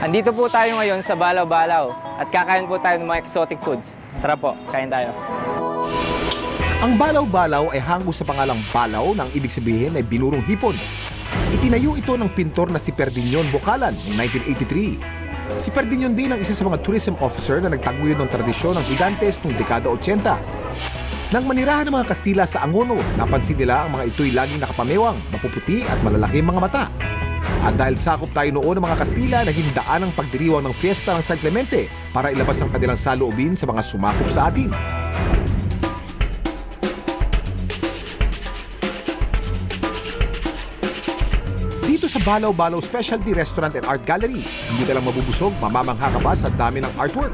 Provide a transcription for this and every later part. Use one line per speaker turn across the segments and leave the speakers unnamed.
Andito po tayo ngayon sa Balaw-Balaw at kakain po tayo ng mga exotic foods. Tara po, kain tayo.
Ang Balaw-Balaw ay hango sa pangalang balaw na ang ibig sabihin ay binurong hipon. Itinayo ito ng pintor na si Perdinand Bocalan noong 1983. Si Perdinand din ang isa sa mga tourism officer na nagtaguyod ng tradisyon ng Gigantes noong dekada 80. Nang manirahan ng mga Kastila sa Angono, napansin nila ang mga ito'y laging nakapamewang, mapuputi at malalaki mga mata. At dahil sakop tayo noon ng mga Kastila, naging daan ang pagdiriwang ng fiesta ng San Clemente para ilabas ang kanilang saloobin sa mga sumakop sa atin. Dito sa Balaw-Balaw Specialty Restaurant and Art Gallery, hindi ka lang mabubusog, mamamangha ka pa sa dami ng artwork.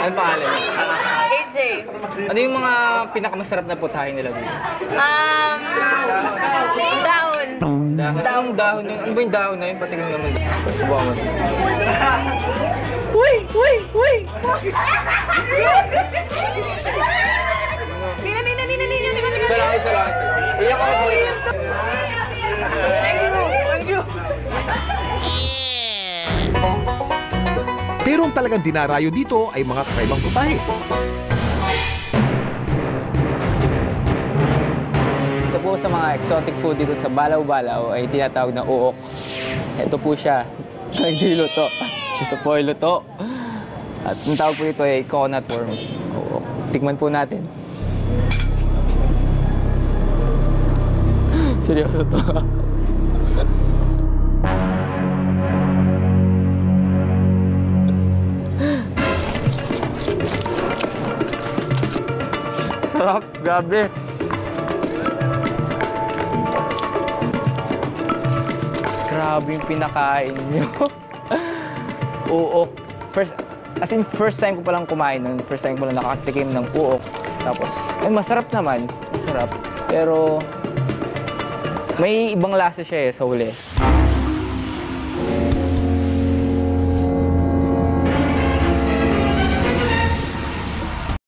Ano pangalan?
AJ.
Ano yung mga pinakamasarap na putahe nila dito?
Dahon.
Dahon? Dahon yun. Ano ba yung dahon na yun? Patikin naman. Subukan mo.
Uy! Uy! Uy! Nina!
Isa lang. Iyak ako po.
Thank you!
Pero ang talagang dinarayo dito ay mga kakaibang putahe.
Isa po sa mga exotic food dito sa Balaw-Balaw ay tinatawag na uok. Ito po siya. Hindi luto. Ito po ay luto. At ang tawag po ito ay coconut worm. Uok. Tikman po natin. Seryoso to. Sarap, grabe. Grabe yung pinakain nyo. Uok. First time ko palang kumain nun. First time ko palang nakatikim ng uok. Tapos, masarap naman. Masarap. Pero, may ibang lasa siya sa huli.